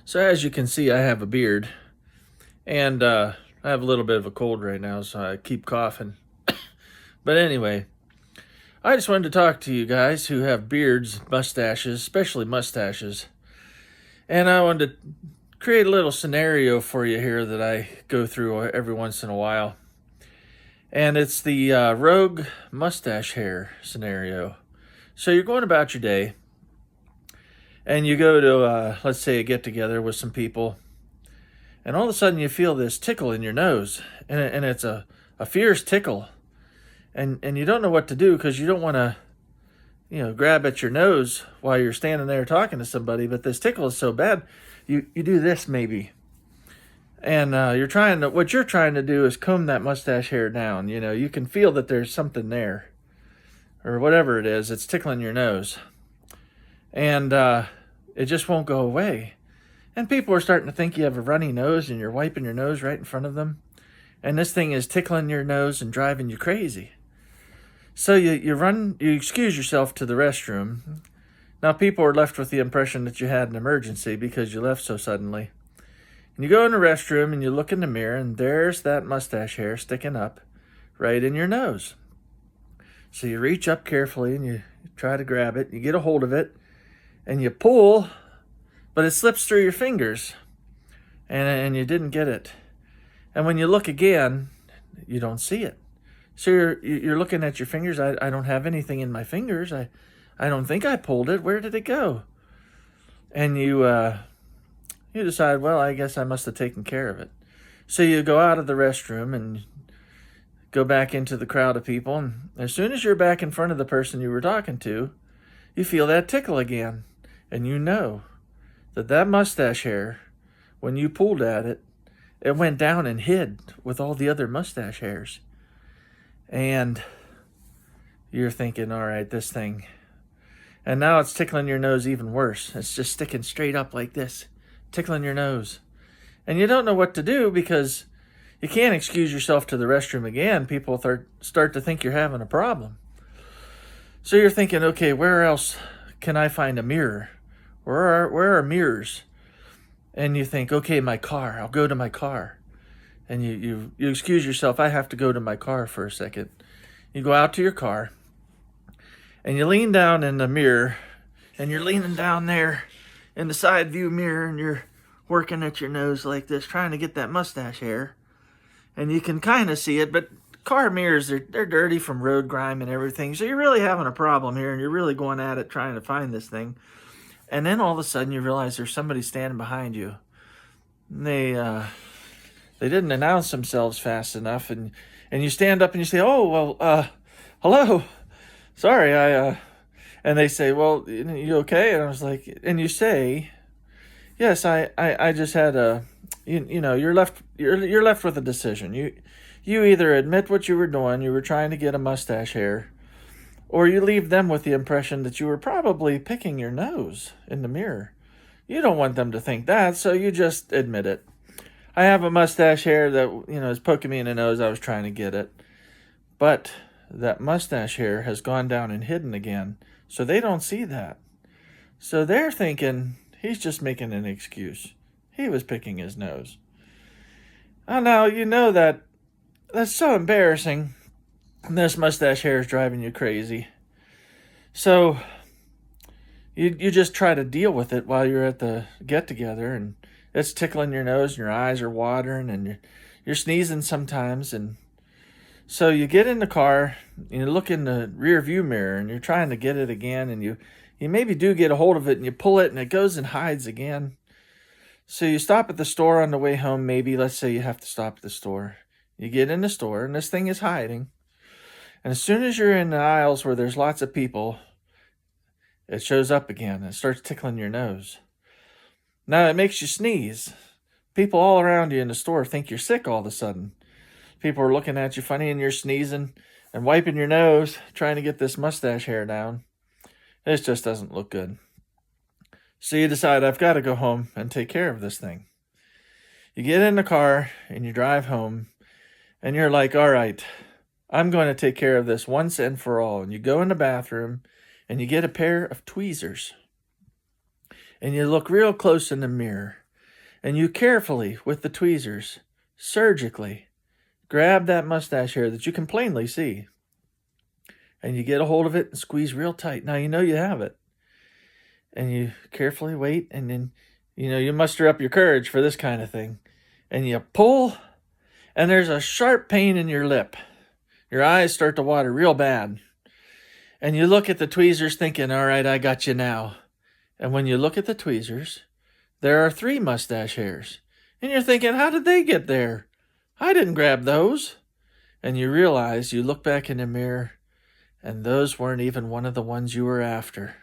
So as you can see, I have a beard, and I have a little bit of a cold right now, so I keep coughing. But anyway, I just wanted to talk to you guys who have beards, mustaches, especially mustaches, and I wanted to create a little scenario for you here that I go through every once in a while. And it's the rogue mustache hair scenario. So you're going about your day, and you go to, let's say, a get together with some people, and all of a sudden you feel this tickle in your nose, and it's a fierce tickle, and you don't know what to do because you don't want to, grab at your nose while you're standing there talking to somebody, but this tickle is so bad, you do this maybe, and what you're trying to do is comb that mustache hair down. You can feel that there's something there, or whatever it is, it's tickling your nose, and it just won't go away. And people are starting to think you have a runny nose and you're wiping your nose right in front of them. And this thing is tickling your nose and driving you crazy. So you excuse yourself to the restroom. Now people are left with the impression that you had an emergency because you left so suddenly. And you go in the restroom and you look in the mirror and there's that mustache hair sticking up right in your nose. So you reach up carefully and you try to grab it. You get a hold of it and you pull, but it slips through your fingers, and you didn't get it. And when you look again, you don't see it. So you're looking at your fingers. I don't have anything in my fingers. I don't think I pulled it. Where did it go? And you decide, well, I guess I must have taken care of it. So you go out of the restroom and go back into the crowd of people. And as soon as you're back in front of the person you were talking to, you feel that tickle again. And you know that mustache hair, when you pulled at it, it went down and hid with all the other mustache hairs. And you're thinking, all right, this thing. And now it's tickling your nose even worse. It's just sticking straight up like this, tickling your nose. And you don't know what to do because you can't excuse yourself to the restroom again. People start to think you're having a problem. So you're thinking, okay, where else can I find a mirror? Where are mirrors? And you think, okay, my car. I'll go to my car. And you excuse yourself. I have to go to my car for a second. You go out to your car. And you lean down in the mirror. And you're leaning down there in the side view mirror. And you're working at your nose like this, trying to get that mustache hair. And you can kind of see it. But car mirrors, they're dirty from road grime and everything. So you're really having a problem here. And you're really going at it trying to find this thing. And then all of a sudden you realize there's somebody standing behind you. And they didn't announce themselves fast enough, and you stand up and you say, "Oh, well, hello, sorry, and they say, "Well, you okay?" And I was like, and you say, "Yes, I just had you're left with a decision. You either admit what you were doing, you were trying to get a mustache hair, or you leave them with the impression that you were probably picking your nose in the mirror. You don't want them to think that, so you just admit it. I have a mustache hair that, is poking me in the nose. I was trying to get it. But that mustache hair has gone down and hidden again, so they don't see that. So they're thinking he's just making an excuse. He was picking his nose. Oh, now, that's so embarrassing. This mustache hair is driving you crazy. So you just try to deal with it while you're at the get-together, and it's tickling your nose, and your eyes are watering, and you're sneezing sometimes. And so you get in the car, and you look in the rear view mirror, and you're trying to get it again, and you maybe do get a hold of it, and you pull it, and it goes and hides again. So you stop at the store on the way home. Maybe, let's say you have to stop at the store. You get in the store, and this thing is hiding. And as soon as you're in the aisles where there's lots of people, it shows up again and starts tickling your nose. Now it makes you sneeze. People all around you in the store think you're sick all of a sudden. People are looking at you funny and you're sneezing and wiping your nose, trying to get this mustache hair down. It just doesn't look good. So you decide, I've got to go home and take care of this thing. You get in the car and you drive home and you're like, all right, I'm going to take care of this once and for all. And you go in the bathroom and you get a pair of tweezers. And you look real close in the mirror. And you carefully, with the tweezers, surgically, grab that mustache hair that you can plainly see. And you get a hold of it and squeeze real tight. Now you know you have it. And you carefully wait, and then, you muster up your courage for this kind of thing. And you pull, and there's a sharp pain in your lip. Your eyes start to water real bad. And you look at the tweezers thinking, all right, I got you now. And when you look at the tweezers, there are 3 mustache hairs. And you're thinking, how did they get there? I didn't grab those. And you realize, you look back in the mirror, and those weren't even one of the ones you were after.